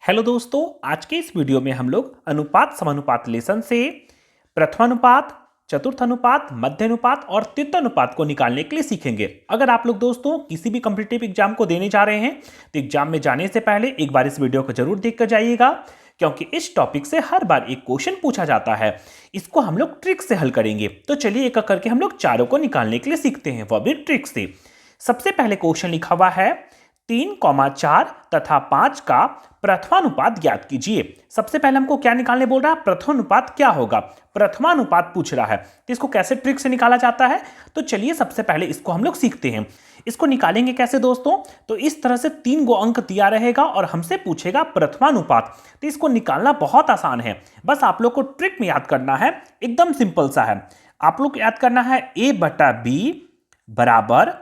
Hello दोस्तों, आज के इस वीडियो में हम लोग अनुपात समानुपात लेसन से प्रथमानुपात, चतुर्थानुपात, मध्यानुपात और तृतीयानुपात को निकालने के लिए सीखेंगे। अगर आप लोग दोस्तों किसी भी कॉम्पिटिटिव एग्जाम को देने जा रहे हैं तो एग्जाम में जाने से पहले एक बार इस वीडियो को जरूर देख कर जाइएगा, क्योंकि इस टॉपिक से हर बार एक क्वेश्चन पूछा जाता है। इसको हम लोग ट्रिक से हल करेंगे। तो चलिए एक एक करके हम लोग चारों को निकालने के लिए सीखते हैं, वह भी ट्रिक से। सबसे पहले क्वेश्चन लिखा हुआ है 3,4 तथा 5 का प्रथमानुपात ज्ञात कीजिए। सबसे पहले हमको क्या निकालने बोल रहा है? प्रथमानुपात क्या होगा? प्रथमानुपात पूछ रहा है, तो इसको कैसे ट्रिक से निकाला जाता है? तो चलिए सबसे पहले इसको हम लोग सीखते हैं। इसको निकालेंगे कैसे दोस्तों? तो इस तरह से 3 गो अंक दिया रहेगा और हमसे पूछेगा प्रथमानुपात। तो इसको निकालना बहुत आसान है, बस आप लोग को ट्रिक में याद करना है। एकदम सिंपल सा है। आप लोग याद करना है A/B बराबर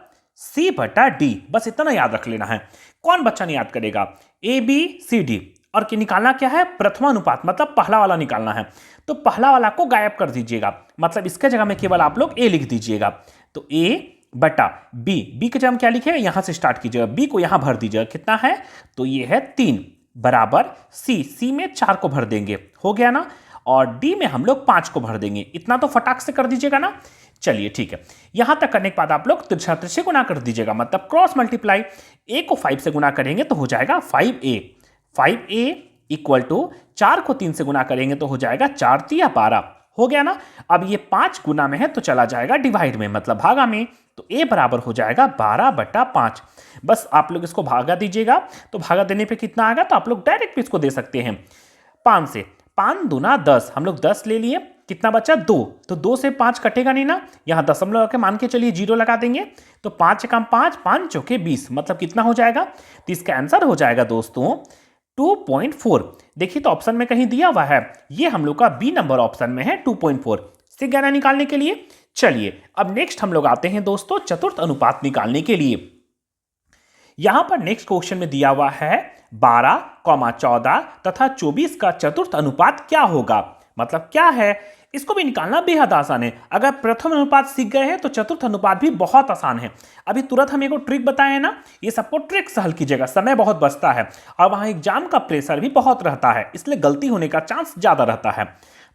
C/D, बस इतना याद रख लेना है। कौन बच्चा नहीं याद करेगा? ABCD। और कि निकालना क्या है? प्रथमानुपात, मतलब पहला वाला निकालना है। तो पहला वाला को गायब कर दीजिएगा, मतलब इसके जगह में केवल आप लोग A लिख दीजिएगा। तो A/B, B के जगह क्या लिखेगा? यहां से स्टार्ट कीजिएगा, B को यहां भर दीजिएगा। कितना है? तो ये है 3 बराबर C में 4 को भर देंगे, हो गया ना। और D में हम लोग 5 को भर देंगे। इतना तो फटाक से कर दीजिएगा ना। चलिए ठीक है, यहां तक करने के बाद आप लोग तिरछा तिरछे गुना कर दीजिएगा, मतलब क्रॉस मल्टीप्लाई। A को 5 से गुना करेंगे तो हो जाएगा 5A। 5A इक्वल टू 4 को 3 से गुना करेंगे तो हो जाएगा 4 तिया 12, हो गया ना। अब ये 5 गुना में है तो चला जाएगा डिवाइड में, मतलब भागा में। तो A बराबर हो जाएगा 12/5। बस आप लोग इसको भागा दीजिएगा, तो भागा देने पे कितना आएगा? तो आप लोग डायरेक्ट भी इसको दे सकते हैं 5 से। 5 दूना 10, हम लोग 10 ले लिए। कितना बचा? 2। तो 2 से 5 कटेगा नहीं ना, यहां दशमलव के मान के चलिए 0 लगा देंगे। तो 5 एकम 5, 5 चौके 20, मतलब कितना हो जाएगा? तो इसका आंसर हो जाएगा दोस्तों 2.4। देखिए तो ऑप्शन में कहीं दिया हुआ है, ये हम लोग का बी नंबर ऑप्शन में है 2.4। सीख गया ना निकालने के लिए। चलिए अब नेक्स्ट हम लोग आते हैं दोस्तों चतुर्थ अनुपात निकालने के लिए। यहां पर नेक्स्ट क्वेश्चन में दिया हुआ है 12, 14 तथा 24 का चतुर्थ अनुपात क्या होगा? मतलब क्या है? इसको भी निकालना बेहद आसान है। अगर प्रथम अनुपात सीख गए हैं तो चतुर्थ अनुपात भी बहुत आसान है। अभी तुरंत हम एक ट्रिक बताए हैं ना, ये सबको ट्रिक से हल कीजिएगा, समय बहुत बचता है और वहां एग्जाम का प्रेशर भी बहुत रहता है, इसलिए गलती होने का चांस ज्यादा रहता है।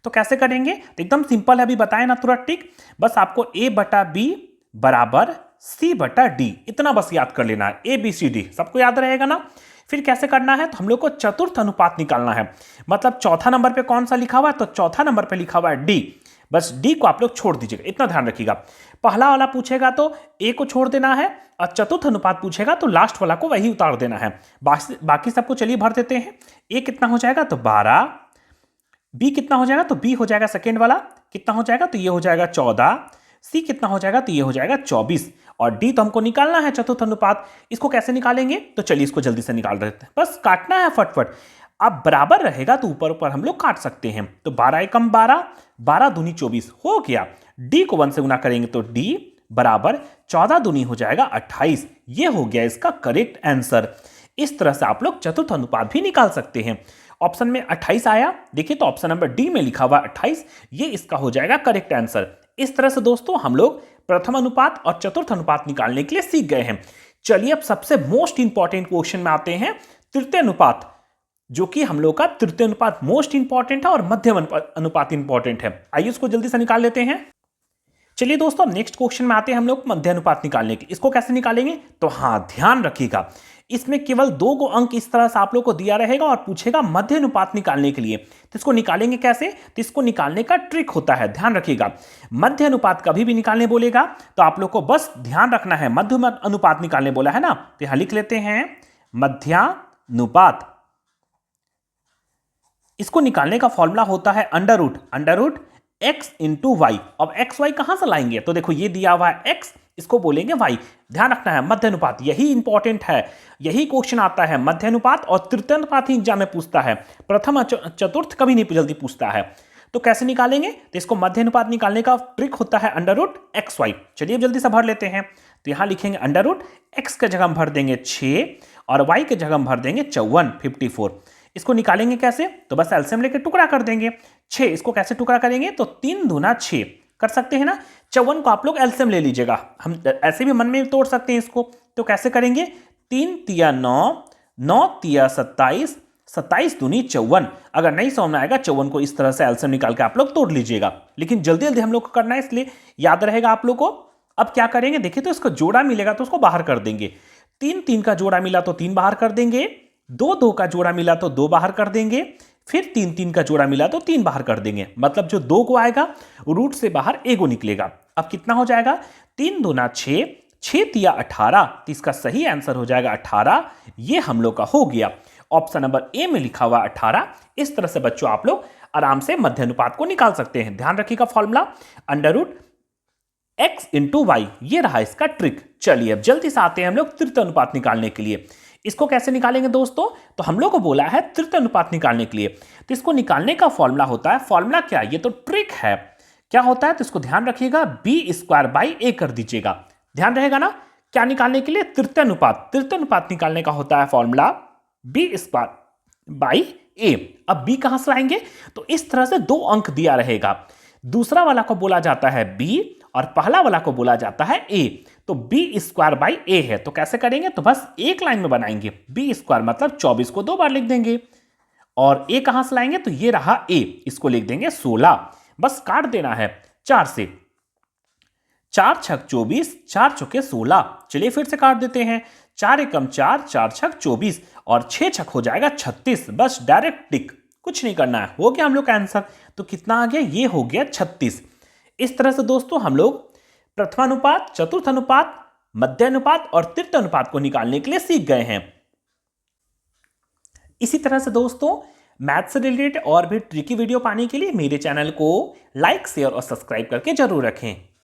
तो कैसे करेंगे? तो एकदम सिंपल है, अभी बताए ना तुरंत ट्रिक। बस आपको A/B बराबर C/D, इतना बस याद कर लेना है। ABCD सबको याद रहेगा ना। फिर कैसे करना है? तो हम लोग को चतुर्थ अनुपात निकालना है, मतलब चौथा नंबर पे कौन सा लिखा हुआ है? तो चौथा नंबर पे लिखा हुआ है D। बस D को आप लोग छोड़ दीजिएगा, इतना ध्यान रखिएगा। पहला वाला पूछेगा तो A को छोड़ देना है, और चतुर्थ अनुपात पूछेगा तो लास्ट वाला को वही उतार देना है। बाकी सबको चलिए भर देते हैं। A कितना हो जाएगा? तो 12। B कितना हो जाएगा? तो B हो जाएगा सेकेंड वाला, कितना हो जाएगा? तो ये हो जाएगा 14। C कितना हो जाएगा? तो ये हो जाएगा 24। और D तो हमको निकालना है चतुर्थ अनुपात। इसको कैसे निकालेंगे? तो चलिए इसको जल्दी से निकाल देते हैं, बस काटना है फटफट। अब बराबर रहेगा तो ऊपर ऊपर हम लोग काट सकते हैं। तो 12 एकम 12, 12 दूनी 24, हो गया। D को 1 से गुना करेंगे तो D बराबर 14 दूनी हो जाएगा 28। ये हो गया इसका करेक्ट आंसर। इस तरह से आप लोग चतुर्थ अनुपात भी निकाल सकते हैं। ऑप्शन में 28 आया, देखिए तो ऑप्शन नंबर डी में लिखा हुआ 28, ये इसका हो जाएगा करेक्ट आंसर। इस तरह से दोस्तों हम लोग प्रथम अनुपात और चतुर्थ अनुपात निकालने के लिए सीख गए हैं। चलिए अब सबसे मोस्ट इंपॉर्टेंट क्वेश्चन में आते हैं, तृतीय अनुपात, जो कि हम लोग का तृतीय अनुपात मोस्ट इंपॉर्टेंट है और मध्यम अनुपात इंपॉर्टेंट है। आइए इसको जल्दी से निकाल लेते हैं। चलिए दोस्तों नेक्स्ट क्वेश्चन में आते हैं हम लोग मध्य अनुपात निकालने के। इसको कैसे निकालेंगे? तो हाँ ध्यान रखिएगा, इसमें केवल 2 गो अंक इस तरह से आप लोग को दिया रहेगा और पूछेगा मध्य अनुपात निकालने के लिए। तो इसको निकालेंगे कैसे? तो इसको निकालने का ट्रिक होता है, ध्यान रखिएगा। मध्य अनुपात कभी भी निकालने बोलेगा तो आप लोग को बस ध्यान रखना है, मध्य अनुपात निकालने बोला है ना, तो यहां लिख लेते हैं मध्यानुपात। इसको निकालने का फॉर्मूला होता है under root x into Y. अब एक्स वाई कहां से लाएंगे? तो देखो ये दिया हुआ है x, इसको बोलेंगे y। ध्यान रखना है मध्य अनुपात, यही इंपॉर्टेंट है, यही क्वेश्चन आता है। मध्य अनुपात और तृतीय अनुपात ही एग्जाम में पूछता है, प्रथम चतुर्थ कभी नहीं जल्दी पूछता है। तो कैसे निकालेंगे? तो इसको मध्य अनुपात निकालने का ट्रिक होता है अंडर रूट xy। चलिए अब जल्दी से भर लेते हैं। तो यहां लिखेंगे अंडर रूट x के जगह हम भर देंगे 6 और y के जगह हम भर देंगे 54। इसको निकालेंगे कैसे? तो बस एलसीएम लेके टुकड़ा कर देंगे 6। इसको कैसे टुकड़ा करेंगे? तो 3 दूना 6 कर सकते हैं ना। 54 को आप लोग एलसीएम ले लीजिएगा, हम ऐसे भी मन में तोड़ सकते हैं इसको। तो कैसे करेंगे? 3 तिया 9, 9 तिया 27, 27 दूनी 54। अगर नहीं समझ में आएगा 54 को इस तरह से एलसीएम निकाल के आप लोग तोड़ लीजिएगा, लेकिन जल्दी जल्दी हम लोग को करना है इसलिए याद रहेगा आप लोग को। अब क्या करेंगे देखिए, तो इसका जोड़ा मिलेगा तो उसको बाहर कर देंगे। 3 3 का जोड़ा मिला तो 3 बाहर कर देंगे, 2 2 का जोड़ा मिला तो 2 बाहर कर देंगे, फिर 3 3 का जोड़ा मिला तो 3 बाहर कर देंगे। मतलब जो 2 को आएगा रूट से बाहर एगो निकलेगा। अब कितना हो जाएगा, 3 दूना 6, 6 तिया 18, तो इसका सही आंसर हो जाएगा 18। ये हम लोग का हो गया ऑप्शन नंबर ए में लिखा हुआ 18। इस तरह से बच्चों आप लोग आराम से मध्य अनुपात को निकाल सकते हैं। ध्यान रखिएगा formula under root x into Y, ये रहा इसका ट्रिक। चलिए अब जल्दी से आते हैं हम लोग तृतीय अनुपात निकालने के लिए। इसको कैसे निकालेंगे दोस्तों, तो हम लोग को बोला है तृतीय अनुपात निकालने के लिए, तो इसको निकालने का फॉर्मूला होता है, फॉर्मूला क्या, ये तो ट्रिक है, क्या होता है तो इसको ध्यान रखिएगा, बी स्क्वायर बाई ए कर दीजिएगा। ध्यान रहेगा ना, क्या निकालने के लिए, तृतीय अनुपात। तृतीय अनुपात निकालने का होता है फॉर्मूला बी स्क्वायर बाई ए। अब बी कहां से लाएंगे, तो इस तरह से 2 अंक दिया रहेगा, दूसरा वाला को बोला जाता है बी और पहला वाला को बोला जाता है ए। तो बी स्क्वायर बाई ए है, तो कैसे करेंगे, तो बस एक लाइन में बनाएंगे। बी स्क्वायर मतलब 24 को 2 बार लिख देंगे, और ए कहां से लाएंगे, तो ये रहा ए, इसको लिख देंगे 16। बस काट देना है 4 से, 4 छक 24, 4 चौके 16। चलिए फिर से काट देते हैं, 4 एकम 4, 4 छक 24 और 6 छक हो जाएगा 36। बस डायरेक्ट टिक, कुछ नहीं करना है, हो गया हम लोग का आंसर। तो कितना आ गया, ये हो गया 36। इस तरह से दोस्तों हम लोग प्रथमानुपात, चतुर्थानुपात, मध्यानुपात और तृतीय अनुपात को निकालने के लिए सीख गए हैं। इसी तरह से दोस्तों मैथ से रिलेटेड और भी ट्रिकी वीडियो पाने के लिए मेरे चैनल को लाइक, शेयर और सब्सक्राइब करके जरूर रखें।